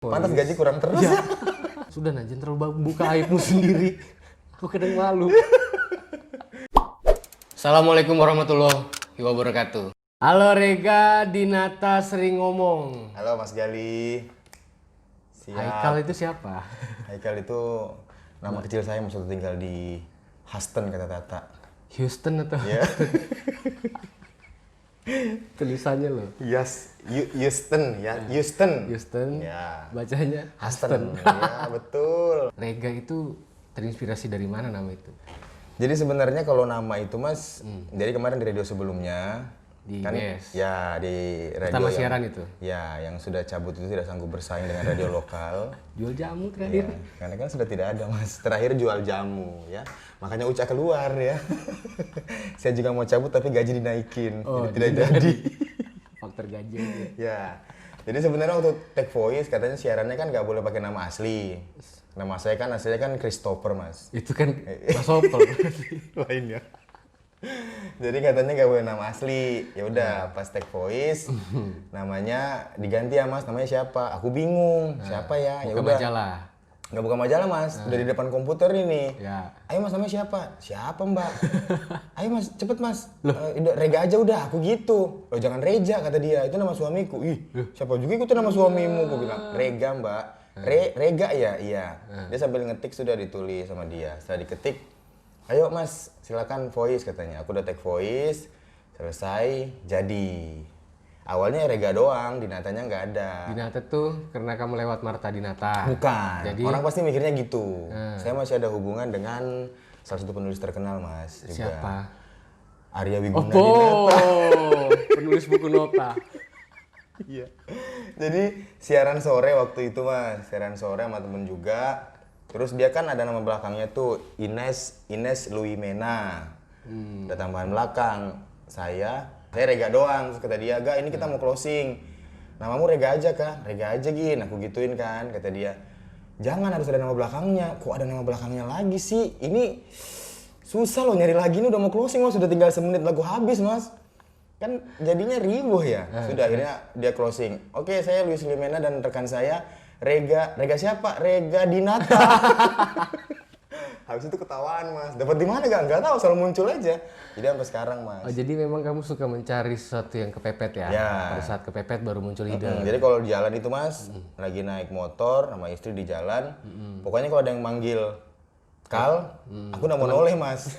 Pantas gaji kurang terus ya. ya. Sudah Najin terlalu buka aibmu sendiri. Aku kadang malu. Assalamualaikum warahmatullahi wabarakatuh. Halo Rega, Dinata sering ngomong. Halo Mas Gali. Siap. Haikal itu siapa? Haikal itu nama kecil saya, maksudnya tinggal di Houston kata Tata. Houston atau? Ya. Tulisannya loh. Yes, Houston ya, Houston. Houston. Ya. Bacanya Houston. Ya, betul. Rega itu terinspirasi dari mana nama itu? Jadi sebenarnya kalau nama itu Mas, jadi kemarin di radio sebelumnya Di kan BS. ya di radio Pertama yang, siaran itu. Ya, yang sudah cabut itu tidak sanggup bersaing dengan radio lokal. Jual jamu Ya, terakhir. karena kan sudah tidak ada Mas. Terakhir jual jamu ya. Makanya Uca keluar ya. Saya juga mau cabut tapi gaji dinaikin. Oh, jadi tidak jadi. Faktor gaji aja. Ya. Jadi sebenarnya waktu take voice katanya siarannya kan nggak boleh pakai nama asli. Nama saya kan aslinya kan Christopher Mas. Itu kan Mas Opel. Lainnya. Jadi katanya nggak boleh nama asli. Ya udah pas take voice namanya diganti ya Mas. Namanya siapa? Aku bingung. Siapa ya? Ya Buka udah. majalah. Nggak buka majalah Mas. Udah di depan komputer ini. Ya. Ayo Mas, namanya siapa? Siapa Mbak? Ayo Mas, cepet Mas. Rega aja udah, aku gitu. Loh jangan Reja kata dia, itu nama suamiku. Ih, siapa juga ikutin nama suamimu? Gue bilang, Rega Mbak. Rega ya? Iya. Dia sambil ngetik sudah ditulis sama dia. Setelah diketik, ayo Mas, silakan voice katanya. Aku udah take voice, selesai, jadi. Awalnya Rega doang, Dinatanya nggak ada. Dinata tuh karena kamu lewat Marta Dinata. Bukan. Jadi Orang pasti mikirnya gitu. Saya masih ada hubungan dengan salah satu penulis terkenal Mas. Juga. siapa? Arya Wiguna Oh, Dinata. penulis buku nota. Iya. Jadi siaran sore waktu itu Mas. Siaran sore sama temen juga. Terus dia kan ada nama belakangnya tuh Ines Luimena. Ada tambahan belakang. Saya Rega doang. Terus kata dia, "Ga, ini kita mau closing. Namamu Rega aja Kak. Rega aja Gin." Aku gituin kan, kata dia. "Jangan, harus ada nama belakangnya." "Kok ada nama belakangnya lagi sih? Ini susah loh nyari lagi, ini udah mau closing Mas, sudah tinggal semenit lagu habis Mas." Kan jadinya ribuh ya. Sudah akhirnya dia closing. "Oke, saya Luis Limena dan rekan saya Rega siapa? Rega Dinata." Habis itu ketawaan Mas. Dapat di mana gak? Nggak tahu, selalu muncul aja. Jadi sampai sekarang Mas. Oh, jadi memang kamu suka mencari sesuatu yang kepepet ya? Ya. Pada saat kepepet baru muncul ide. Jadi kalau di jalan itu Mas, lagi naik motor sama istri di jalan, pokoknya kalau ada yang manggil Kal, aku nggak mau noleh Mas.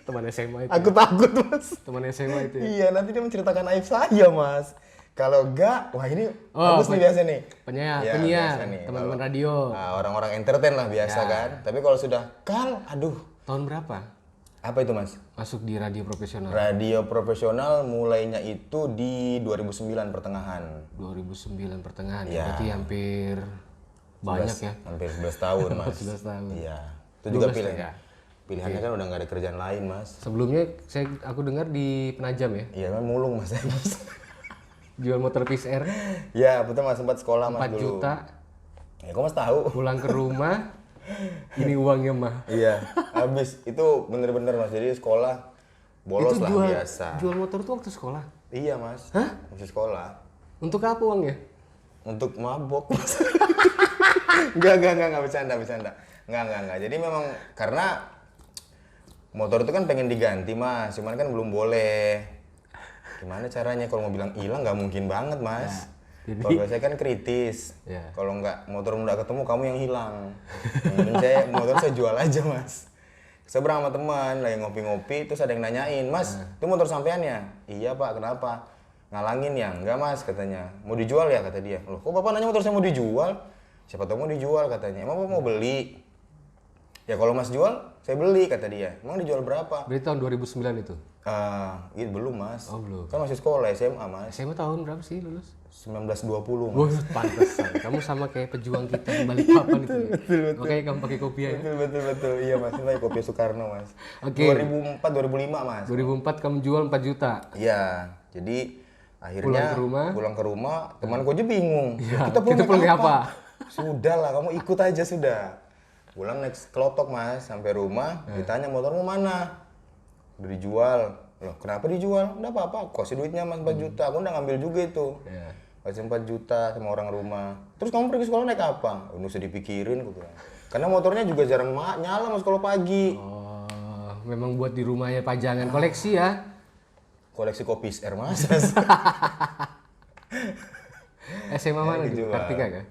Teman SMA itu. Aku takut Mas. Teman SMA itu. Ya? Iya, nanti dia menceritakan aib saya Mas. Kalau enggak, wah ini bagus nih biasa nih. Penyiar, Ya, penyiar, biasa nih. teman-teman Kalau- radio. Nah, orang-orang entertain lah biasa kan. Tapi kalau sudah Kal, aduh. Tahun berapa Apa itu Mas? masuk di radio profesional? Radio profesional mulainya itu di 2009 pertengahan. 2009 pertengahan ya. Ya. Berarti hampir banyak ya. Hampir 11 tahun Mas. 11 tahun. Iya. Itu juga 12 pilihan. ya? Pilihannya kan udah nggak ada kerjaan lain Mas. Sebelumnya aku dengar di Penajam ya, Iya kan mulung Mas. jual motor Peace Air Ya betul Mas, sempat sekolah Mas 4 dulu. juta, Ya kok Mas tahu? pulang ke rumah, ini uangnya mah. Iya, habis itu bener-bener Mas. Jadi sekolah bolos Itu lah jual, biasa. jual motor tuh waktu sekolah? Iya Mas. Hah? Masih sekolah. Untuk apa uangnya? Untuk mabok Mas. Enggak bercanda. Enggak. Jadi memang karena motor itu kan pengen diganti Mas, cuman kan belum boleh. Gimana caranya kalau mau bilang hilang nggak mungkin banget Mas. jadi- Kalau saya kan kritis. Ya. Kalau motor nggak ketemu kamu yang hilang. Motor saya jual aja Mas. Saya berang sama teman lagi ngopi-ngopi, terus ada yang nanyain, "Mas, itu motor sampean ya?" "Iya Pak, kenapa?" "Ngalangin ya?" "Enggak Mas," katanya. "Mau dijual ya?" kata dia. "Loh kok Bapak nanya motor saya mau dijual?" "Siapa tahu mau dijual," katanya. "Emang Bapak mau beli?" "Ya kalau Mas jual, saya beli," kata dia. "Emang dijual berapa?" Berarti tahun 2009 itu? Itu belum Mas. Oh, belum. Kan masih sekolah SMA Mas. SMA tahun berapa sih lulus? 1920 Mas. Wah, pantesan. Kamu sama kayak pejuang kita di Balikpapan itu ya? Makanya kamu pakai kopiah ya? Betul. Iya Mas, ini kopi Soekarno Mas. Oke. 2004 2005 Mas. 2004 kamu jual 4 juta. Iya. Jadi akhirnya Pulang ke ke rumah. rumah, temanku aja bingung. Ya, Kita kita pulang naik naik apa? Sudah lah, kamu ikut aja sudah. Pulang naik kelotok Mas, sampai rumah ditanya motormu mana? Udah dijual. Loh, kenapa dijual? Udah apa-apa, aku kasih duitnya Mas 4 juta. Aku udah ngambil juga itu. Ya. kasih 4 juta sama orang rumah. Terus kamu pergi sekolah naik apa? Nggak usah dipikirin, gue bilang. Karena motornya juga jarang nyala mas kalau pagi. Oh, memang buat di rumahnya pajangan koleksi ya. Koleksi kopi R mas. SMA mana gitu? Dijual. Kartika kah?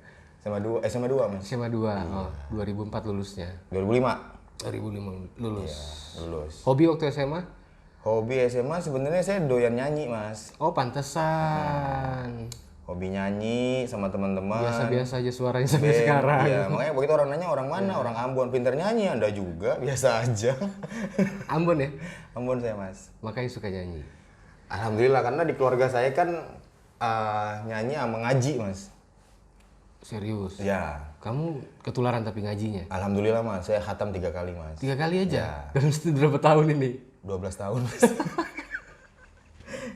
SMA 2 mas. SMA 2. Oh, 2004 lulusnya. 2005. 2005 lulus. Lulus. Hobi waktu SMA? Hobi SMA sebenarnya saya doyan nyanyi mas. Oh, pantesan. Hobi nyanyi sama teman-teman. Biasa-biasa aja suaranya sampai Band, sekarang. Iya, makanya begitu orang nanya orang mana, orang Ambon, pinter nyanyi, Anda juga, biasa aja. Ambon ya? Ambon saya mas. Makanya suka nyanyi. Alhamdulillah, karena di keluarga saya kan nyanyi sama ngaji mas. Serius? Ya, Kamu ketularan tapi ngajinya? alhamdulillah mas, saya khatam 3 kali mas. 3 kali aja? Ya. Dalam berapa tahun ini? 12 tahun mas.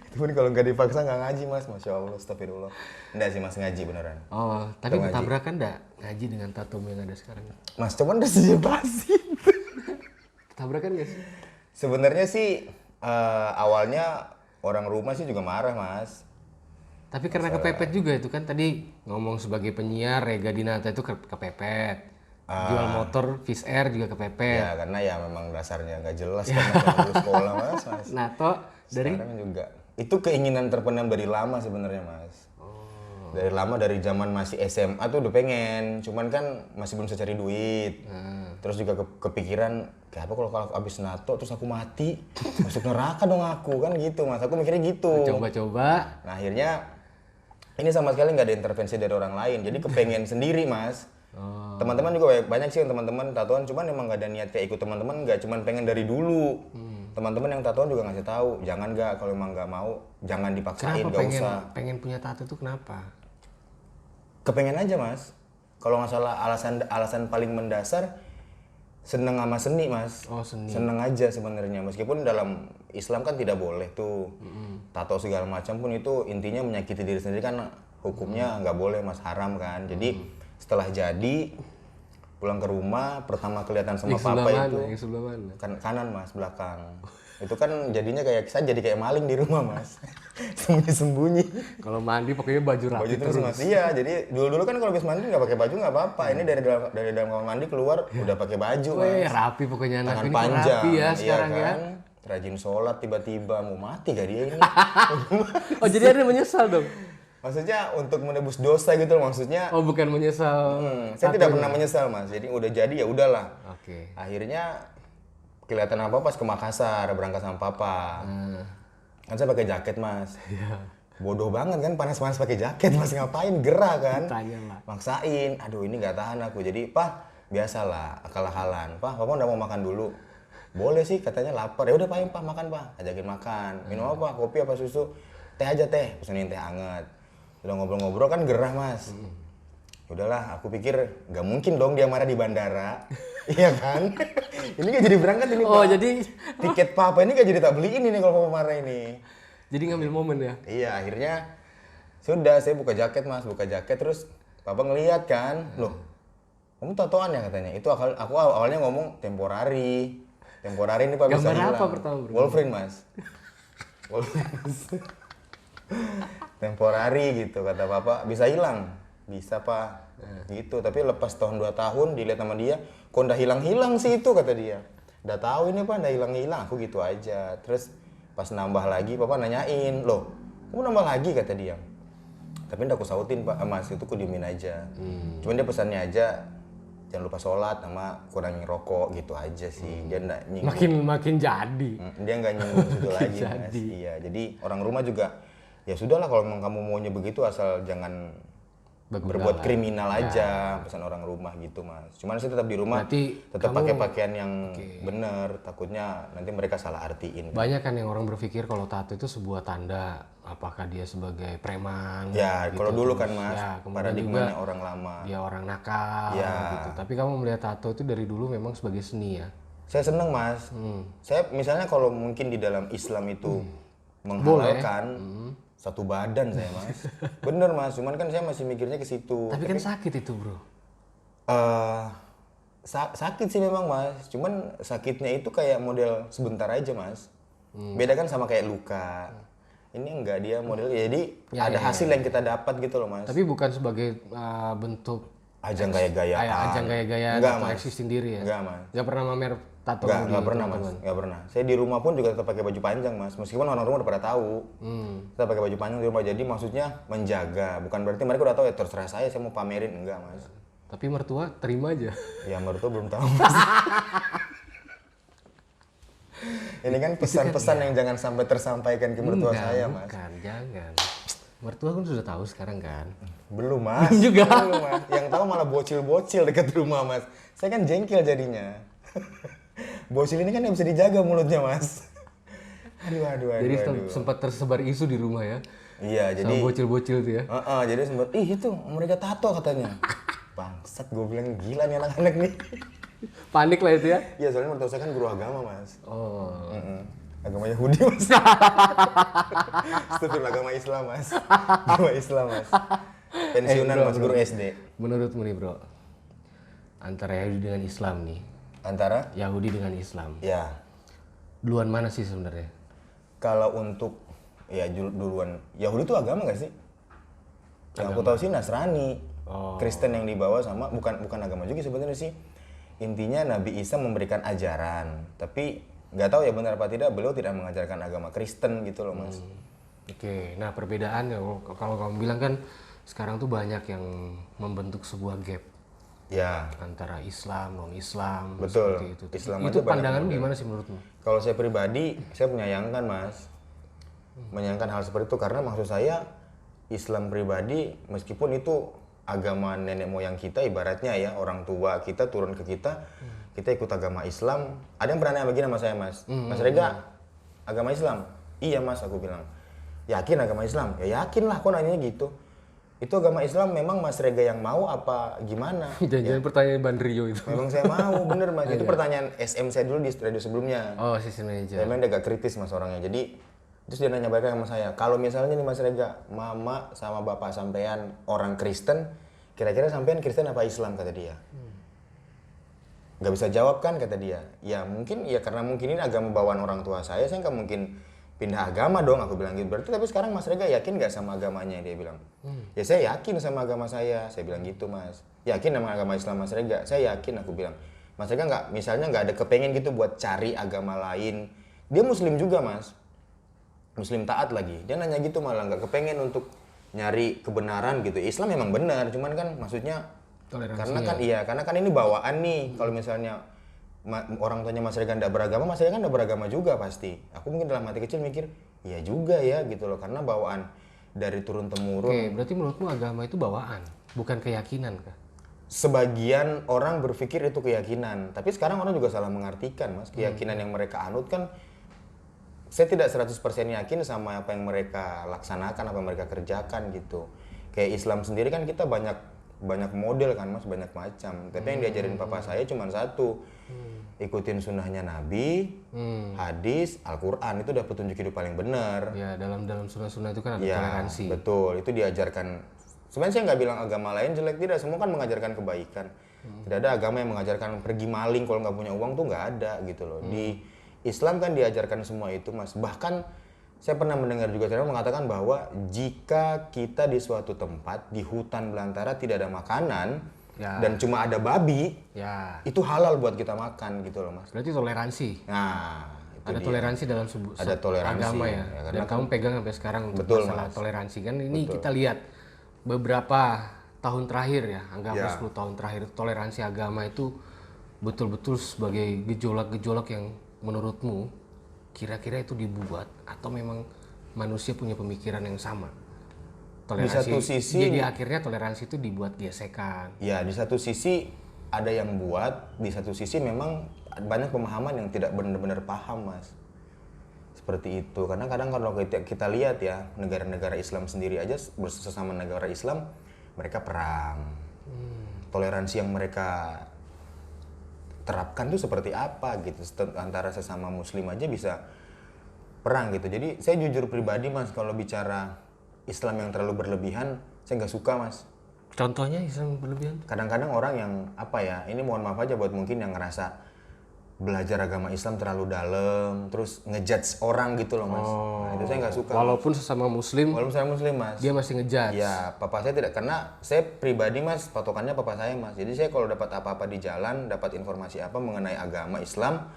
Itu pun kalau nggak dipaksa nggak ngaji mas, Masya Allah, astagfirullah. Enggak sih mas, ngaji beneran. Oh, tapi Tahu ngaji. bertabrakan enggak ngaji dengan tatum yang ada sekarang? Mas, cuman udah dijelasin. Tabrakan gak sih? Sebenarnya sih awalnya orang rumah sih juga marah mas. Tapi karena kepepet juga itu kan tadi ngomong sebagai penyiar Rega Dinata itu kepepet. Jual motor Fish Air juga kepepet. Ya karena ya memang dasarnya nggak jelas karena lulus sekolah mas. Nato dari Sekarang juga itu keinginan terpendam dari lama sebenarnya mas. Dari lama, dari zaman masih SMA tuh udah pengen, cuman kan masih belum bisa cari duit. Terus juga kepikiran kayak apa kalau abis NATO terus aku mati, masuk neraka dong aku kan gitu mas. Aku mikirnya gitu. coba-coba. Nah akhirnya ini sama sekali nggak ada intervensi dari orang lain, jadi kepengen sendiri mas. Teman-teman juga banyak sih yang teman-teman tatoan, cuman emang nggak ada niat kayak ikut teman-teman, nggak cuman pengen dari dulu. Teman-teman yang tatoan juga ngasih tahu, jangan nggak, kalau emang nggak mau jangan dipaksain, Kenapa nggak usah. pengen punya tato itu kenapa? Kepengen aja mas. Kalau nggak salah alasan paling mendasar seneng sama seni mas. Oh, seni. Seneng aja sebenarnya, meskipun dalam Islam kan tidak boleh tuh tato segala macam pun itu intinya menyakiti diri sendiri kan hukumnya nggak boleh mas, haram kan. Jadi setelah jadi pulang ke rumah pertama kelihatan sama papa itu Yang sebelah mana? kanan mas, belakang. Itu kan jadinya kayak saya jadi kayak maling di rumah mas. Sembunyi-sembunyi. Kalau mandi pokoknya baju rapi Baju terus mas. Iya, jadi dulu kan kalau habis mandi nggak pakai baju nggak apa-apa. Ini dari dalam kamar mandi keluar udah pakai baju mas. Weh, rapi pokoknya anak Tangan ini panjang. rapi ya Iya sekarang ya. kan? Rajin sholat tiba-tiba mau mati gak dia ini? Oh, jadi ada menyesal dong. Maksudnya untuk menebus dosa gitu loh maksudnya. Oh, bukan menyesal. Saya tidak pernah menyesal mas. Jadi udah jadi ya udahlah. Oke. Akhirnya kelihatan apa pas ke Makassar berangkat sama papa. Kan saya pakai jaket mas. Iya. Bodoh banget kan panas-panas pakai jaket mas, ngapain, gerah kan? Tanya lah. Maksain, aduh ini nggak tahan aku. Jadi pak biasalah akal-akalan. Pak, papa udah mau makan dulu. Boleh sih katanya lapar. Ya udah pak makan pak. Ajakin makan. Minum apa? Kopi apa susu? Teh aja teh. Pesenin teh hangat. Udah ngobrol-ngobrol kan gerah mas. Udahlah, aku pikir nggak mungkin dong dia marah di bandara. Iya kan? Ini nggak jadi berangkat ini Oh, pak. jadi Tiket papa ini nggak jadi tak beliin ini kalau papa marah ini. jadi ngambil momen ya. Iya, akhirnya sudah saya buka jaket mas, buka jaket terus papa ngeliat kan, loh kamu tatoan ya katanya. Itu aku awalnya ngomong temporari ini pak bisa Gambar hilang. apa pertama, bro? Wolverine mas. Wolverine. Temporari gitu kata papa, bisa hilang. Bisa pak, gitu. Tapi lepas tahun 2 tahun dilihat sama dia, kok udah hilang sih itu kata dia. Udah tahu ini pak, udah hilang, aku gitu aja. Terus pas nambah lagi, papa nanyain, loh, kamu nambah lagi kata dia. Tapi udah aku sautin pak, mas itu aku diemin aja. Cuman dia pesannya aja, jangan lupa sholat sama kurangin rokok gitu aja sih. Dia nggak nyinggung. Makin jadi. Dia nggak nyinggung situ lagi mas. Jadi. Iya, jadi orang rumah juga, ya sudahlah kalau memang kamu maunya begitu asal jangan berbuat kriminal aja, pesan orang rumah gitu mas. Cuman sih tetap di rumah, Berarti tetap kamu- pakai pakaian yang bener. Takutnya nanti mereka salah artiin. Banyak kan yang orang berpikir kalau tato itu sebuah tanda apakah dia sebagai preman. Ya, gitu. kalau dulu kan Terus, mas, ya, kemudian paradigmanya juga orang lama. dia orang nakal Ya. gitu. Tapi kamu melihat tato itu dari dulu memang sebagai seni ya. Saya seneng mas. Saya misalnya kalau mungkin di dalam Islam itu menghalalkan satu badan saya mas. Bener mas, cuman kan saya masih mikirnya ke situ. Tapi kan sakit itu, bro. Sakit sih memang mas, cuman sakitnya itu kayak model sebentar aja mas. Beda kan sama kayak luka. ini enggak dia model. Jadi ada hasil yang kita dapat gitu loh mas. Tapi bukan sebagai bentuk Ajang gaya-gayaan. ajang gaya-gayaan Enggak, atau Mas. eksis sendiri ya? Enggak mas. Nggak pernah mamer tato Enggak di pernah mas. teman-teman? Enggak pernah. Saya di rumah pun juga tetap pakai baju panjang mas. Meskipun orang rumah udah pada tahu. Kita pakai baju panjang di rumah. Jadi maksudnya menjaga. Bukan berarti mereka udah tahu ya terserah saya mau pamerin. Enggak mas. Tapi mertua terima aja. Ya mertua belum tahu mas. Ini kan pesan-pesan yang jangan sampai tersampaikan ke mertua saya mas. Bukan, jangan. Mertua kan sudah tahu sekarang kan? Belum mas. Juga. Belum mas. Yang tahu malah bocil-bocil dekat rumah mas. Saya kan jengkel jadinya. Bocil ini kan yang bisa dijaga mulutnya mas. Aduh. Jadi sempat tersebar isu di rumah ya? Iya jadi. Sama bocil-bocil tuh ya? Jadi sempat, itu mereka tato katanya. Bangsat, gue bilang gila nih anak-anak nih. Panik lah itu ya? Iya soalnya mertua saya kan guru agama mas. Oh. Agama Yahudi mas. Astagfirullah, agama Islam mas. Agama Islam mas. Pensiunan bro, mas, guru SD. Menurutmu nih bro, antara Yahudi dengan Islam nih, Antara? Yahudi dengan Islam, Ya. duluan mana sih sebenarnya? Kalau untuk ya duluan Yahudi itu agama nggak sih? Yang aku tahu sih Nasrani, Kristen yang dibawa sama bukan agama juga sebenarnya sih. Intinya Nabi Isa memberikan ajaran, tapi nggak tahu ya benar apa tidak beliau tidak mengajarkan agama Kristen gitu loh mas. Oke, nah perbedaan ya kalau kamu bilang kan sekarang tuh banyak yang membentuk sebuah gap Ya antara Islam, non-Islam, betul. seperti itu. Islam Itu aja banyak pandanganmu model. gimana sih menurutmu? Kalau saya pribadi saya menyayangkan mas, menyayangkan hal seperti itu karena maksud saya Islam pribadi meskipun itu agama nenek moyang kita ibaratnya ya orang tua kita turun ke kita, kita ikut agama Islam. Ada yang pernah nanya begini sama saya mas, Mas Rega agama Islam? Iya mas, aku bilang. Yakin agama Islam? Ya yakin lah, kok nanyanya gitu. Itu agama Islam memang Mas Rega yang mau apa gimana? Jangan-jangan pertanyaan Bandrio itu. Memang saya mau, bener mas. Itu pertanyaan SM saya dulu di radio sebelumnya. Oh, sistem Saya manager. memang dia agak kritis mas orangnya. Jadi terus dia nanya balik sama saya, kalau misalnya nih Mas Rega, mama sama bapak sampean orang Kristen, kira-kira sampean Kristen apa Islam kata dia? Gak bisa jawab kan kata dia. Ya mungkin ya karena mungkin ini agama bawaan orang tua saya nggak mungkin pindah agama dong aku bilang gitu. Berarti tapi sekarang Mas Rega yakin nggak sama agamanya dia bilang. Ya saya yakin sama agama saya bilang gitu mas. Yakin sama agama Islam Mas Rega? Saya yakin aku bilang. Mas Rega nggak misalnya nggak ada kepengen gitu buat cari agama lain. Dia Muslim juga mas. Muslim taat lagi. Dia nanya gitu malah nggak kepengen untuk nyari kebenaran gitu. Islam memang benar, cuman kan maksudnya karena kan ini bawaan nih. Kalau misalnya orang tuanya Mas Rega nggak beragama, Mas Rega kan nggak beragama juga pasti. Aku mungkin dalam hati kecil mikir, iya juga ya gitu loh, karena bawaan dari turun temurun. Oke, berarti menurutmu agama itu bawaan, bukan keyakinan kah? Sebagian orang berpikir itu keyakinan, tapi sekarang orang juga salah mengartikan mas. Keyakinan yang mereka anut kan, saya tidak 100% yakin sama apa yang mereka laksanakan, apa yang mereka kerjakan gitu. Kayak Islam sendiri kan kita banyak model kan mas, banyak macam. Tapi yang diajarin papa saya cuma satu, ikutin sunnahnya Nabi, hadis, Al-Quran, itu udah petunjuk hidup paling benar. Ya, dalam sunnah-sunnah itu kan ada Ya, toleransi. betul, itu diajarkan. Sebenarnya saya nggak bilang agama lain jelek, tidak, semua kan mengajarkan kebaikan. Tidak ada agama yang mengajarkan pergi maling kalau nggak punya uang tuh nggak ada gitu loh. Di Islam kan diajarkan semua itu mas. Bahkan saya pernah mendengar juga saya mengatakan bahwa jika kita di suatu tempat di hutan belantara tidak ada makanan dan cuma ada babi, Ya, itu halal buat kita makan gitu loh mas. berarti toleransi. Nah, itu Ada dia. toleransi dalam Ada toleransi, agama ya. ya, karena Dan kamu pegang sampai sekarang untuk Betul, masalah Mas. toleransi kan ini kita lihat beberapa tahun terakhir ya, anggaplah Ya. 10 tahun terakhir toleransi agama itu betul-betul sebagai gejolak-gejolak yang menurutmu kira-kira itu dibuat atau memang manusia punya pemikiran yang sama? Toleransi. Di satu sisi- jadi akhirnya toleransi itu dibuat gesekan. Ya, di satu sisi ada yang buat, di satu sisi memang banyak pemahaman yang tidak benar-benar paham, Mas. Seperti itu. Karena kadang kalau kita lihat ya, negara-negara Islam sendiri aja bersama negara Islam, mereka perang. Toleransi yang mereka terapkan tuh seperti apa gitu. Antara sesama muslim aja bisa perang gitu. Jadi saya jujur pribadi, Mas, kalau bicara Islam yang terlalu berlebihan, saya nggak suka, Mas. Contohnya Islam berlebihan? Kadang-kadang orang yang apa ya, ini mohon maaf aja buat mungkin yang ngerasa belajar agama Islam terlalu dalam, terus ngejudge orang gitu loh mas. Nah, itu saya nggak suka. Walaupun sesama muslim, Walaupun saya muslim mas. dia masih ngejudge. Ya, papa saya tidak, karena saya pribadi mas, patokannya papa saya mas. Jadi saya kalau dapat apa-apa di jalan, dapat informasi apa mengenai agama Islam,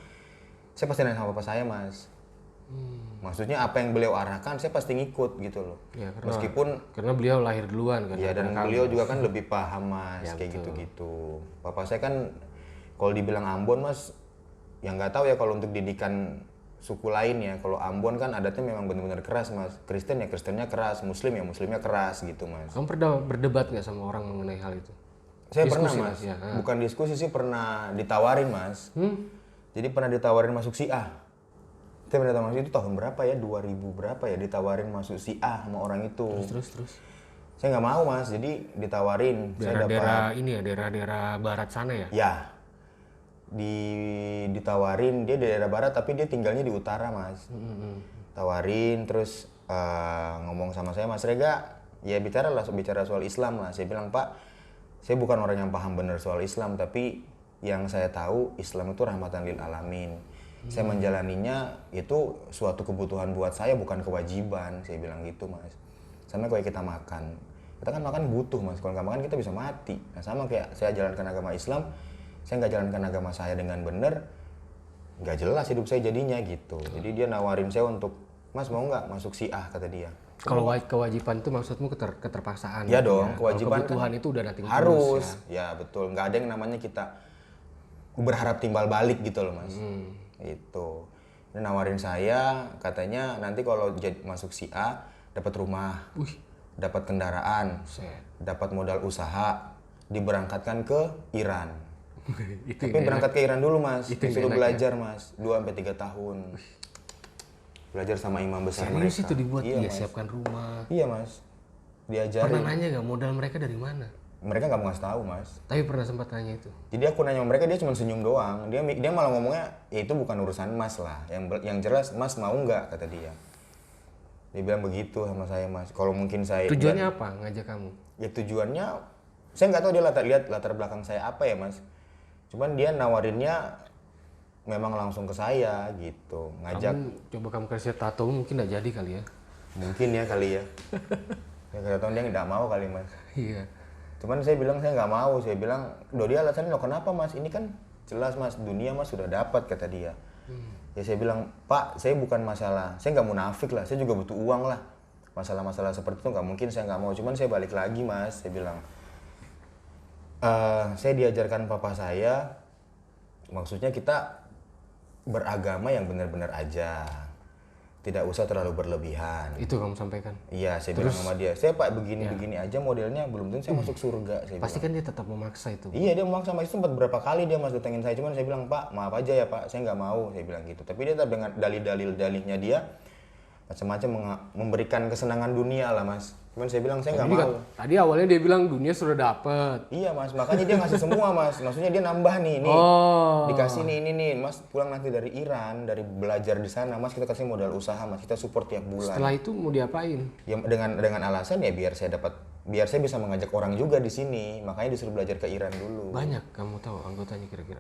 saya pasti nanya sama papa saya mas. Maksudnya apa yang beliau arahkan, saya pasti ngikut gitu loh. Ya, karena beliau lahir duluan kan. Ya, dan beliau juga kan lebih paham mas, Ya, kayak betul. gitu-gitu. Papa saya kan, kalau dibilang Ambon mas, yang nggak tahu ya kalau untuk didikan suku lain ya. Kalau Ambon kan adatnya memang benar-benar keras mas. Kristen ya Kristennya keras, Muslim ya Muslimnya keras gitu mas. Kamu pernah berdebat nggak sama orang mengenai hal itu? Saya pernah Diskusi, mas, ya. bukan diskusi sih, pernah ditawarin mas. Jadi pernah ditawarin masuk Syiah. Saya pernah tahu mas, itu tahun berapa ya, 2000 berapa ya, ditawarin masuk Syiah sama orang itu. Terus. Saya nggak mau mas, jadi ditawarin. Saya dapat, Daerah-daerah ini ya, daerah-daerah barat sana ya? ya, ditawarin, dia di daerah barat tapi dia tinggalnya di utara mas. Tawarin terus ngomong sama saya, Mas Rega, ya bicara soal Islam lah. Saya bilang, Pak, saya bukan orang yang paham benar soal Islam, tapi yang saya tahu Islam itu rahmatan lil alamin. Saya menjalaninya itu suatu kebutuhan buat saya, bukan kewajiban. Saya bilang gitu mas. Sama kayak kita makan, kita kan makan butuh mas, kalau nggak makan kita bisa mati. Nah sama kayak saya jalankan agama Islam, saya nggak jalankan agama saya dengan benar, nggak jelas hidup saya jadinya gitu. Jadi dia nawarin saya untuk, Mas mau nggak masuk Syiah, kata dia. Kalau kewajiban itu maksudmu keterpaksaan? Ya gitu dong, ya? kewajiban Kalau kebutuhan kan itu udah nating harus. tulus, Ya betul, nggak ada yang namanya kita berharap timbal balik gitu loh mas. Itu. Dia nawarin saya, katanya nanti kalau masuk Syiah dapat rumah, dapat kendaraan, dapat modal usaha, diberangkatkan ke Iran. itu Tapi berangkat ke Iran dulu mas, Itu yang disuruh enak, belajar mas, 2-3 tahun. Belajar sama imam besar Serius mereka. itu dibuat, Iya, iya, mas. siapkan rumah. Iya mas, diajarin. Pernah nanya nggak modal mereka dari mana? Mereka nggak mau ngasih tahu mas. Tapi pernah sempat tanya itu. Jadi aku nanya sama mereka, dia cuma senyum doang. Dia malah ngomongnya, ya itu bukan urusan mas lah. Yang jelas mas mau nggak, kata dia. Dia bilang begitu sama saya mas. Kalau mungkin saya Tujuannya apa ngajak kamu? ya tujuannya, saya nggak tahu dia lihat latar belakang saya apa ya mas. Cuman dia nawarinnya memang langsung ke saya gitu, ngajak. Coba kamu kasih tato mungkin nggak jadi kali ya? Mungkin ya kali ya. Ya nggak tahu, dia nggak mau kali mas. Iya. Cuman saya bilang saya nggak mau. Saya bilang, dia alasannya, loh kenapa mas? Ini kan jelas mas, dunia mas sudah dapat, kata dia. Ya saya bilang, Pak, saya bukan masalah, saya nggak munafik lah, saya juga butuh uang lah. Masalah-masalah seperti itu nggak mungkin saya nggak mau. Cuman saya balik lagi mas, saya bilang, saya diajarkan papa saya, maksudnya kita beragama yang benar-benar aja, tidak usah terlalu berlebihan. Itu kamu sampaikan. Iya, saya bilang sama dia, saya Pak begini-begini aja modelnya, belum tentu saya masuk surga. Saya Pasti kan dia tetap memaksa itu. Iya, dia memaksa. Mas, itu sempat berapa kali dia mas datengin saya, cuman saya bilang, Pak maaf aja ya Pak, saya nggak mau, saya bilang gitu. Tapi dia tetap dengan dalilnya dia macam-macam memberikan kesenangan dunia lah mas. Cuman saya bilang saya nggak mau. Tadi awalnya dia bilang dunia sudah dapet. Iya mas, makanya dia ngasih semua mas. Maksudnya dia nambah nih, dikasih nih ini nih, mas pulang nanti dari Iran, dari belajar di sana, mas kita kasih modal usaha, mas kita support tiap bulan. Setelah itu mau diapain? Ya dengan alasan ya biar saya bisa mengajak orang juga di sini, makanya disuruh belajar ke Iran dulu. Banyak kamu tahu anggotanya kira-kira?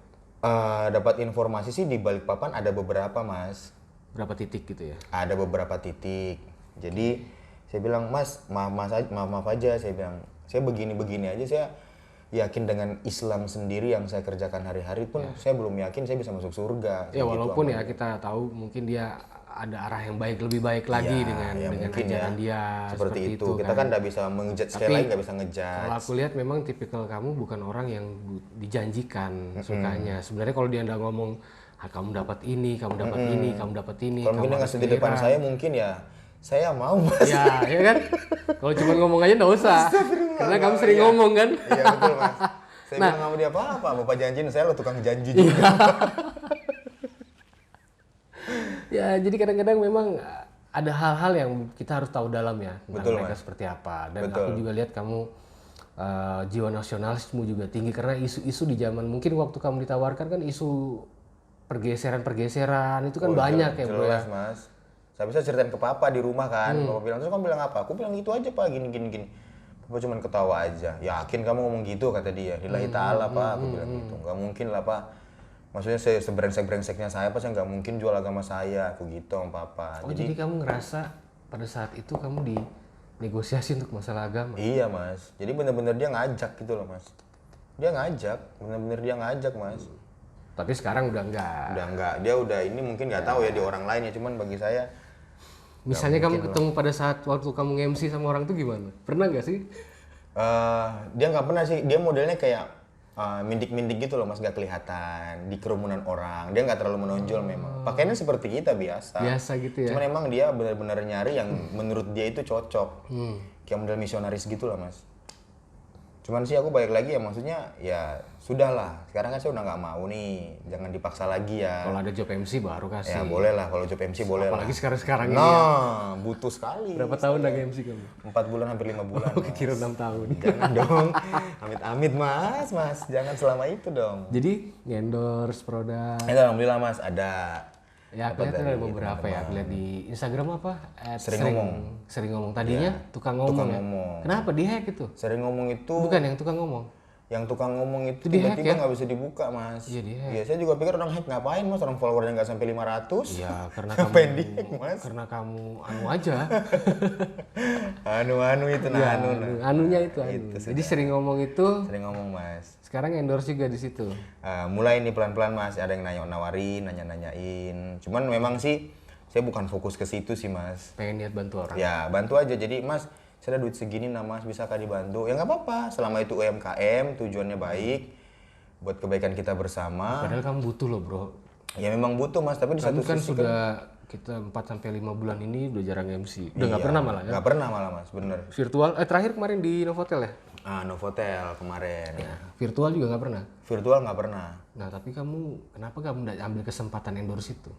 Dapat informasi sih di Balikpapan ada beberapa mas. Berapa titik gitu ya? Ada beberapa titik. Jadi saya bilang, Mas, maaf aja, saya bilang, saya begini aja, saya yakin dengan Islam sendiri yang saya kerjakan hari-hari pun saya belum yakin saya bisa masuk surga. Ya Gitu walaupun ya kita tahu mungkin dia ada arah yang lebih baik lagi dengan ajaran dia seperti itu. Kita kan nggak bisa mengejudge, sekali lagi nggak bisa ngejudge. Kalau aku lihat memang tipikal kamu bukan orang yang dijanjikan sukanya. Sebenarnya kalau dia nggak ngomong, kamu dapat ini, kamu dapat ini, kamu dapat ini. Kalau mungkin ngasih di depan saya mungkin ya, saya mau mas. Ya kan? Kalau cuma ngomong aja nggak usah. Karena kamu sering ngomong kan? Iya betul mas. Saya bilang nggak mau dia apa-apa, Bapak janjiin saya lo tukang janji juga. Ya jadi kadang-kadang memang ada hal-hal yang kita harus tahu dalam ya tentang mereka seperti apa. Dan aku juga lihat kamu jiwa nasionalisme juga tinggi karena isu-isu di zaman mungkin waktu kamu ditawarkan kan isu pergeseran itu kan banyak ya bro ya. Jelas mas. Saya bisa ceritain ke papa di rumah kan. Papa bilang, terus kamu bilang apa? Aku bilang gitu aja pak, gini. Papa cuma ketawa aja. Yakin kamu ngomong gitu, kata dia. Lillahi ta'ala pak, aku bilang gitu. Nggak mungkin lah pak. Maksudnya sebrengsek-brengseknya saya pas nggak mungkin jual agama saya, aku gitu sama papa. Oh jadi kamu ngerasa pada saat itu kamu dinegosiasi untuk masalah agama? Iya mas, jadi bener-bener dia ngajak gitu loh mas. Dia ngajak, bener-bener dia ngajak mas. Tapi sekarang udah enggak. Udah enggak, dia udah ini mungkin nggak tahu ya di orang lain ya, cuman bagi saya Misalnya kamu ketemu pada saat waktu kamu nge-MC sama orang tuh gimana? Pernah nggak sih? dia nggak pernah sih, dia modelnya kayak mindik-mindik gitu loh mas, nggak kelihatan di kerumunan orang, dia nggak terlalu menonjol memang. Pakainya seperti kita biasa. Biasa gitu ya? Cuman emang dia benar-benar nyari yang menurut dia itu cocok, kayak model misionaris gitu lah mas. Cuman sih aku balik lagi ya, maksudnya ya sudahlah. Sekarang kan saya udah nggak mau nih, jangan dipaksa lagi ya. Kalau ada job MC baru kasih. Ya boleh lah, kalau job MC boleh lah. Apalagi sekarang-sekarang ini ya. Nah, butuh sekali. Berapa tahun udah MC kamu? 4 bulan hampir 5 bulan. Oh, kira 6 tahun. Jangan dong, amit-amit mas, jangan selama itu dong. Jadi endorse produk. Ya, alhamdulillah mas, ada. Ya kelihatan ada beberapa ya. Aku lihat di Instagram apa? Sering ngomong. Sering ngomong. Tadinya tukang ngomong. Tukang ya? ngomong. Kenapa di hack itu? Sering ngomong itu, Bukan yang tukang ngomong. yang tukang ngomong itu di-hack tiba-tiba ya? nggak bisa dibuka mas. Iya, di-hack. Iya, saya juga pikir orang hack ngapain mas, orang followernya nggak sampai 500. Iya, karena Ngapain kamu di-hack mas? karena kamu anu aja. Anu itu nah, Ya, anu. Nah. anunya itu anu. Jadi sering ngomong itu. Sering ngomong mas. Sekarang endorse juga di situ. Mulai nih pelan-pelan mas, ada yang nawarin, nanya-nanyain. Cuman memang sih saya bukan fokus ke situ sih mas. Pengen niat bantu orang. Ya bantu aja, jadi mas saya ada duit segini nah mas, bisakah dibantu? Ya nggak apa-apa, selama itu UMKM tujuannya baik buat kebaikan kita bersama. Padahal kamu butuh loh bro. Ya memang butuh mas, tapi di Kamu satu kan sisi sudah kita 4-5 bulan ini udah jarang MC. Udah nggak pernah malah ya. nggak pernah malah mas, bener. Virtual terakhir kemarin di Novotel ya? Novotel kemarin. Ya, virtual juga nggak pernah. Virtual nggak pernah. Nah tapi kenapa kamu nggak ambil kesempatan endorse itu?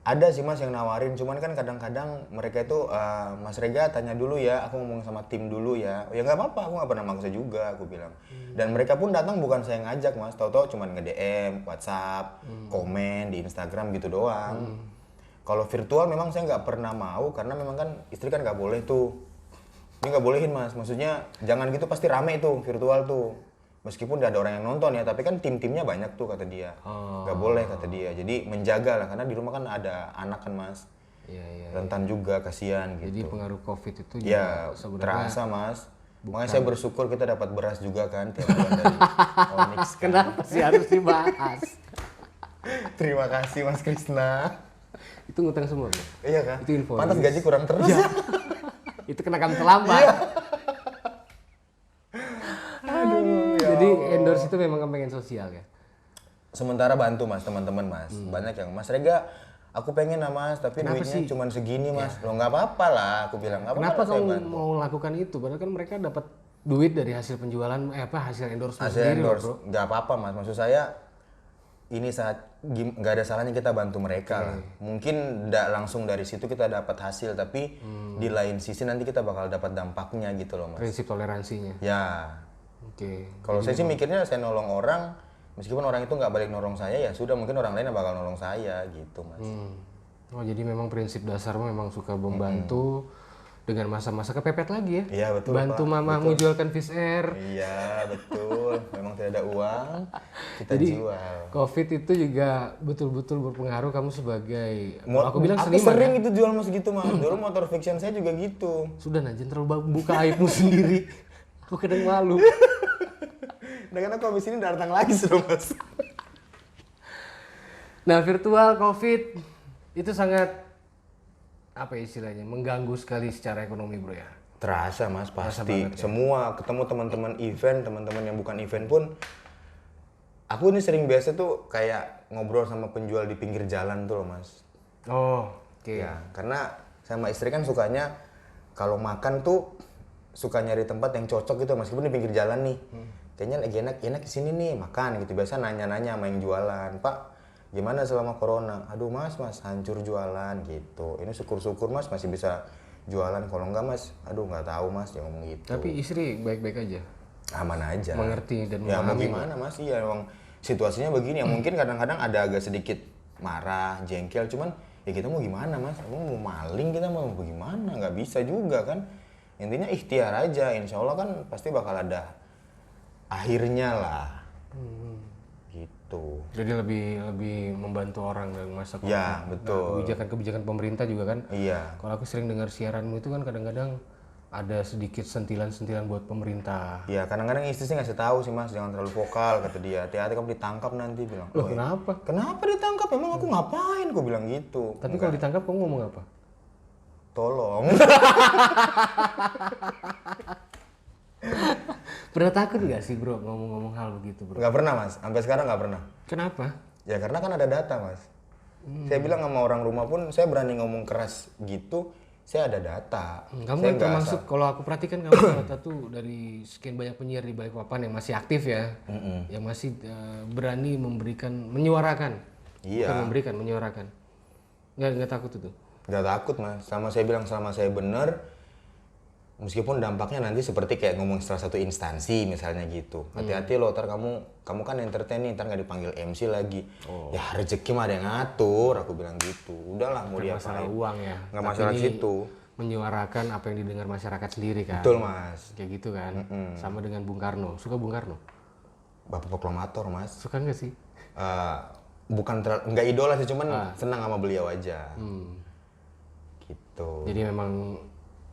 Ada sih mas yang nawarin, cuman kan kadang-kadang mereka itu Mas Rega tanya dulu ya, aku ngomong sama tim dulu ya. Ya nggak apa-apa, aku nggak pernah maksa juga, aku bilang. Dan mereka pun datang bukan saya ngajak mas, tahu-tahu cuman nge-DM, WhatsApp, komen di Instagram gitu doang. Kalau virtual memang saya nggak pernah mau, karena memang kan istri kan nggak boleh tuh. Ini nggak bolehin mas, maksudnya jangan gitu, pasti rame tuh virtual tuh. Meskipun udah ada orang yang nonton ya, tapi kan tim-timnya banyak tuh kata dia. Nggak boleh kata dia, jadi menjaga lah, karena di rumah kan ada anak kan mas. Iya. Rentan juga, kasihan gitu. Jadi pengaruh COVID itu Ya juga sebenarnya terasa mas. Makanya saya bersyukur kita dapat beras juga kan tiap bulan dari Onyx. kenapa sih harus dibahas? Terima kasih mas Krisna. Itu ngutang semua bro? Iya kan? Itu info. Pantas gaji kurang terus ya. Itu kenakan terlambat. Aduh. Jadi endorse itu memang pengen sosial ya? Sementara bantu mas, teman-teman mas. Banyak yang mas Rega, aku pengen lah mas, tapi Kenapa duitnya sih? cuma segini mas. Lo nggak apa-apa lah, aku bilang. Nggak Kenapa apa-apa saya kamu bantu. mau lakukan itu? Padahal kan mereka dapat duit dari hasil penjualan, hasil endorse Hasil sendiri loh, endorse, bro. nggak apa-apa mas. Maksud saya, ini saat nggak ada salahnya kita bantu mereka lah. Mungkin nggak langsung dari situ kita dapat hasil, tapi di lain sisi nanti kita bakal dapat dampaknya gitu loh mas. Prinsip toleransinya. Ya, Oke. kalau saya sih mikirnya saya nolong orang, meskipun orang itu nggak balik nolong saya, ya sudah mungkin orang lain yang bakal nolong saya gitu mas. Oh jadi memang prinsip dasarmu memang suka membantu dengan masa-masa kepepet lagi ya? Iya betul Bantu Pak. mamamu jualkan fish air. Iya betul, memang tidak ada uang, kita Jadi jual. COVID itu juga betul-betul berpengaruh kamu sebagai, aku bilang aku seniman sering ya? itu jual mas gitu mas. Dulu motor fiction saya juga gitu. Sudah Najin terlalu buka aibmu sendiri. Aku kadang malu. Dengan aku habis ini datang lagi sudah mas. Nah virtual COVID itu sangat apa ya istilahnya mengganggu sekali secara ekonomi bro ya. Terasa mas pasti. banget, ya. Semua ketemu teman-teman event, teman-teman yang bukan event pun. Aku ini sering biasa tuh kayak ngobrol sama penjual di pinggir jalan tuh loh mas. Oh oke. Ya, karena sama istri kan sukanya kalau makan tuh suka nyari tempat yang cocok gitu meskipun di pinggir jalan nih. Kayaknya lagi enak di sini nih makan gitu. Biasa nanya-nanya sama yang jualan, "Pak, gimana selama corona?" "Aduh, Mas, hancur jualan." gitu. "Ini syukur-syukur Mas masih bisa jualan, kalau enggak Mas, aduh nggak tahu Mas," dia ngomong gitu. Tapi istri baik-baik aja. Aman aja. Mengerti dan ya mau memahami. gimana Mas? Iya emang situasinya begini ya. Mungkin kadang-kadang ada agak sedikit marah, jengkel, cuman ya kita mau gimana Mas? Emang mau maling kita mau bagaimana? Nggak bisa juga kan. Intinya ikhtiar aja. Insya Allah kan pasti bakal ada akhirnya lah. Gitu. gitu. Jadi lebih membantu orang dalam masa COVID. Ya, betul. Kebijakan pemerintah juga kan. Iya. Kalau aku sering dengar siaranmu itu kan kadang-kadang ada sedikit sentilan-sentilan buat pemerintah. Ya kadang-kadang istri sih ngasih tahu sih mas, jangan terlalu vokal kata dia. Hati-hati kamu ditangkap nanti bilang. Loh kenapa? Kenapa ditangkap? Emang aku ngapain? Aku bilang gitu. Tapi kalau ditangkap kamu ngomong apa? Tolong. Pernah takut nggak sih bro ngomong-ngomong hal begitu bro? Nggak pernah mas, sampai sekarang nggak pernah. Kenapa? Ya karena kan ada data mas. Saya bilang sama orang rumah pun saya berani ngomong keras gitu, saya ada data. Kamu Saya kan nggak termasuk, kalau aku perhatikan kamu salah satu dari sekian banyak penyiar di Balikpapan yang masih aktif ya, yang masih berani menyuarakan, Iya. bukan memberikan, menyuarakan. Nggak takut itu? Nggak takut mas, sama saya bilang selama saya bener, meskipun dampaknya nanti seperti kayak ngomong salah satu instansi misalnya gitu. Hati-hati loh, ntar kamu kan entertain nih, ntar nggak dipanggil MC lagi. Ya rezeki mah ada yang ngatur, aku bilang gitu. Udahlah mau Bukan masalah diapain. uang ya. Nggak Tapi masalah ini situ. Menyuarakan apa yang didengar masyarakat sendiri kan. Betul mas. Kayak gitu kan. Sama dengan Bung Karno. Suka Bung Karno? Bapak proklamator mas. Suka nggak sih? Nggak idola sih, cuman senang sama beliau aja. Gitu. Jadi memang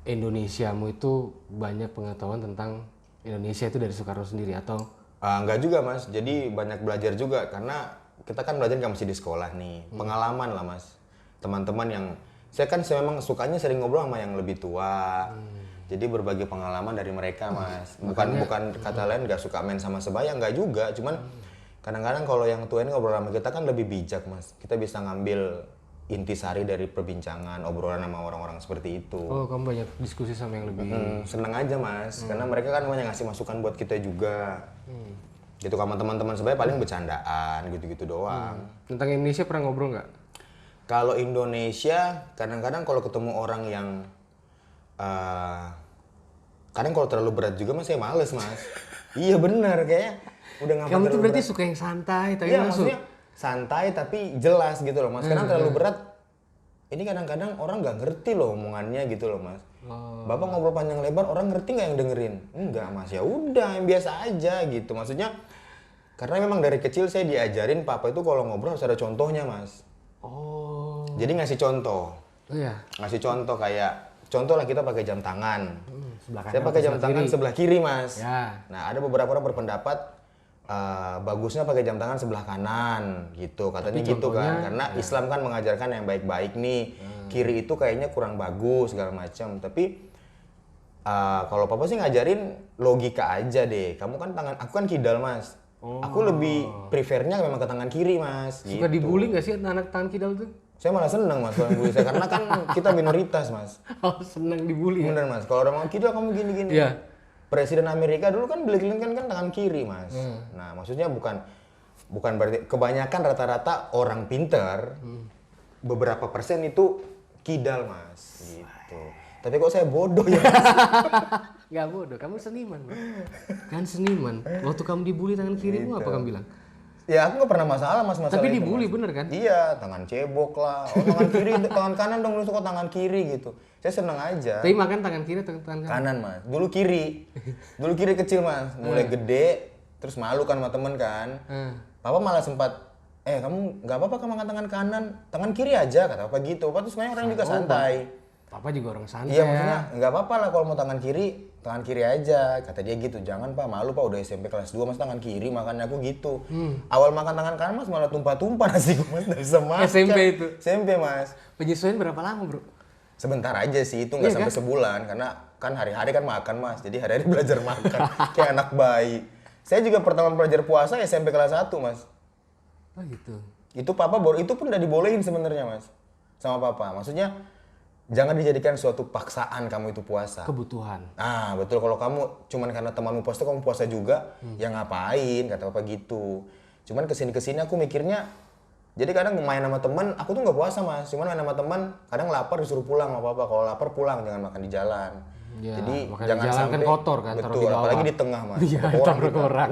Indonesiamu itu banyak pengetahuan tentang Indonesia itu dari Soekarno sendiri atau? Nggak juga mas, jadi banyak belajar juga karena kita kan belajar nggak mesti di sekolah nih, pengalaman lah mas, teman-teman yang saya kan memang sukanya sering ngobrol sama yang lebih tua, jadi berbagi pengalaman dari mereka mas, bukan kata lain nggak suka main sama sebaya, nggak juga, cuman kadang-kadang kalau yang tua ini ngobrol sama kita kan lebih bijak mas, kita bisa ngambil intisari dari perbincangan obrolan sama orang-orang seperti itu. Oh, kamu banyak diskusi sama yang lebih. Seneng aja mas, karena mereka kan banyak ngasih masukan buat kita juga. Gitu sama teman-teman sebaya paling bercandaan gitu-gitu doang. Tentang Indonesia pernah ngobrol nggak? Kalau Indonesia, kadang-kadang kalau ketemu orang yang kadang kalau terlalu berat juga mas saya males mas. Iya benar kayaknya udah ngapa Kamu tuh terlalu berarti berat. suka yang santai, tapi Iya masuk. maksudnya santai tapi jelas gitu loh mas. Karena terlalu berat, ini kadang-kadang orang nggak ngerti loh omongannya gitu loh mas. Bapak ngobrol panjang lebar, orang ngerti nggak yang dengerin? Enggak mas, ya udah yang biasa aja gitu. Maksudnya karena memang dari kecil saya diajarin papa itu kalau ngobrol harus ada contohnya mas. Oh. Jadi ngasih contoh, Oh ya. ngasih contoh kayak contoh lah kita pakai jam tangan. Sebelah kanan. Saya pakai jam sebelah tangan kiri. sebelah kiri mas. Ya. Nah ada beberapa orang berpendapat bagusnya pakai jam tangan sebelah kanan gitu, katanya gitu kan, karena Islam kan mengajarkan yang baik-baik nih, kiri itu kayaknya kurang bagus segala macam. Tapi kalau papa sih ngajarin logika aja deh, kamu kan aku kan kidal mas, aku lebih prefernya memang ke tangan kiri mas. Suka gitu. dibully nggak sih anak tangan kidal tuh? Saya malah seneng mas kalau bully saya, karena kan kita minoritas mas. Oh, senang dibully ya? Bener mas, kalau orang mau kidal kamu gini-gini. Iya. Presiden Amerika dulu kan Bill Clinton kan tangan kiri mas. Nah maksudnya bukan berarti kebanyakan rata-rata orang pinter, beberapa persen itu kidal mas. Gitu. Tapi kok saya bodoh ya? Nggak bodoh, kamu seniman. Bro. Kan seniman. Waktu kamu dibully tangan kirimu apa kamu bilang? Ya aku nggak pernah masalah mas masalah Tapi itu, dibully mas. bener kan? Iya, tangan cebok lah. Oh, tangan kiri, tangan kanan dong, lu suka tangan kiri gitu. Saya seneng aja. Tapi makan tangan kiri atau tangan kanan? Kanan mas, dulu kiri kecil mas, mulai gede, terus malu kan sama temen kan. Papa malah sempat, kamu nggak apa-apa kamu makan tangan kiri aja kata papa gitu. Papa tuh sebenarnya orang juga santai. Papa juga orang santai. Iya maksudnya nggak apa-apa lah kalau mau tangan kiri aja, kata dia gitu. Jangan pak, malu pak udah SMP kelas 2 mas tangan kiri makannya aku gitu. Awal makan tangan kanan mas malah tumpah-tumpah nasi gue mas, dari semak. SMP itu? SMP mas. Penyesuaian berapa lama bro? Sebentar aja sih, itu nggak sampai sebulan karena kan hari-hari kan makan mas, jadi hari-hari belajar makan kayak anak bayi. Saya juga pertama belajar puasa SMP kelas 1 mas. Oh gitu. Itu papa itu pun udah dibolehin sebenarnya mas sama papa. Maksudnya jangan dijadikan suatu paksaan kamu itu puasa. Kebutuhan. Ah betul, kalau kamu cuman karena temanmu puasa kamu puasa juga, ya ngapain kata papa gitu. Cuman kesini aku mikirnya, jadi kadang main sama teman, aku tuh nggak puasa mas, cuman main sama teman, kadang lapar disuruh pulang sama papa. Kalau lapar pulang, jangan makan di jalan. Ya, Jadi makan jangan di jalan sampai kan kotor kan, taruh betul, di bawah. apalagi di tengah mas. Iya, Orang taruh ke orang.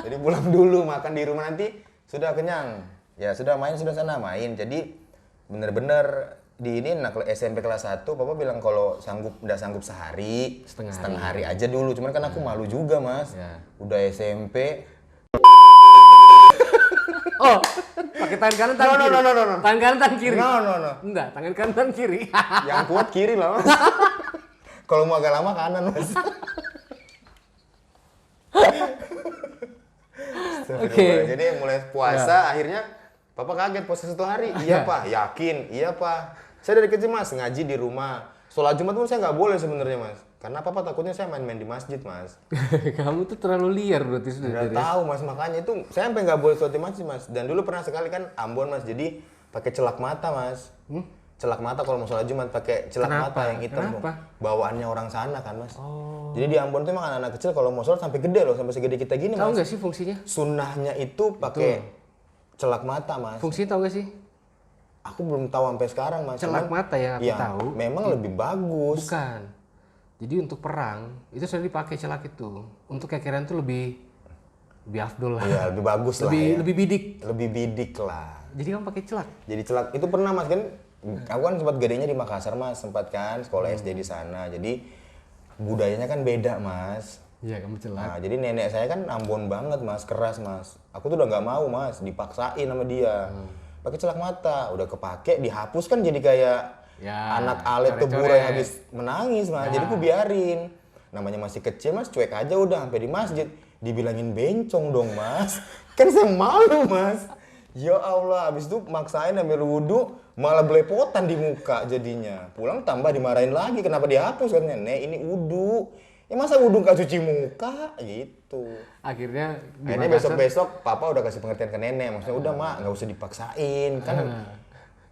Jadi pulang dulu, makan di rumah nanti sudah kenyang. Ya sudah main sudah sana main. Jadi bener-bener di ini SMP kelas 1, papa bilang kalau udah sanggup sehari, setengah hari aja dulu. Cuman kan aku malu juga mas, Ya. udah SMP. Oh, pakai tangan kanan tangan kiri. No. Tangan kanan tangan kiri. No. Enggak, tangan kanan tangan kiri. Yang kuat kiri lah mas. Kalau mau agak lama kanan mas. Oke. Jadi mulai puasa akhirnya papa kaget puasa 1 hari. Iya pak, yakin. Iya pak. Saya dari kecil mas ngaji di rumah. Sholat Jumat pun saya nggak boleh sebenarnya mas. Karena papa takutnya saya main-main di masjid mas. Kamu tuh terlalu liar berarti sudah. Nggak tahu mas, makanya itu saya sampai nggak boleh sholat di masjid mas. Dan dulu pernah sekali kan Ambon mas, jadi pakai celak mata mas. Celak mata kalau mau sholat Jumat pakai celak mata yang hitam. Kenapa? Bawaannya orang sana kan mas. Oh. Jadi di Ambon tuh emang anak-anak kecil kalau mau sholat sampai gede loh, sampai segede kita gini Tahu mas. nggak sih fungsinya? Sunnahnya itu pakai celak mata mas. Fungsinya tahu nggak sih? Aku belum tahu sampai sekarang mas. Celak Cuman, mata yang aku ya, tahu. memang lebih bagus. Bukan. Jadi untuk perang itu sudah dipakai celak itu. Untuk kekeran itu lebih afdol lah. Iya lebih bagus lah ya. Lebih bidik. Lebih bidik lah. Jadi kamu pakai celak. Jadi celak itu pernah mas kan. Aku kan sempat gedenya di Makassar mas, sempat kan sekolah SD di sana. Jadi budayanya kan beda mas. Iya, kamu celak. Nah, jadi nenek saya kan Ambon banget mas, keras mas. Aku tuh udah nggak mau mas, dipaksain sama dia. Pakai celak mata, udah kepake, dihapus kan jadi kayak Ya, anak alet coret-coret. tebura yang habis menangis mas. Jadi aku biarin. Namanya masih kecil mas, cuek aja udah sampai di masjid. Dibilangin bencong dong mas. Kan saya malu mas. Ya Allah, habis itu maksain ambil wudhu, malah belepotan di muka jadinya. Pulang tambah dimarahin lagi, kenapa dihapus katanya? Nek ini wudhu. Ya masa wudhu nggak cuci muka? Gitu. Akhirnya di Akhirnya Makassar- besok-besok papa udah kasih pengertian ke nenek. Maksudnya udah mak, nggak usah dipaksain. Kan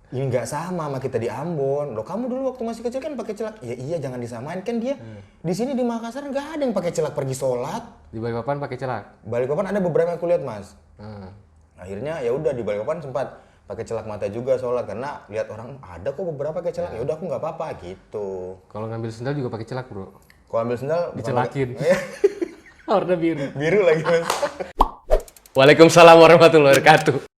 ini nggak sama sama kita di Ambon. Loh kamu dulu waktu masih kecil kan pakai celak. Ya iya jangan disamain kan dia. Di sini di Makassar nggak ada yang pakai celak pergi sholat. di Balikpapan pakai celak. Balikpapan ada beberapa yang aku lihat mas. Hmm. Akhirnya ya udah di Balikpapan sempat pakai celak mata juga sholat karena lihat orang ada kok beberapa pakai celak. Ya udah aku nggak apa-apa gitu. Kalau ngambil sendal juga pakai celak, Bro. Kalau ambil sendal bukan Dicelakin. pakai- Warna biru. biru lagi mas. Waalaikumsalam warahmatullahi wabarakatuh.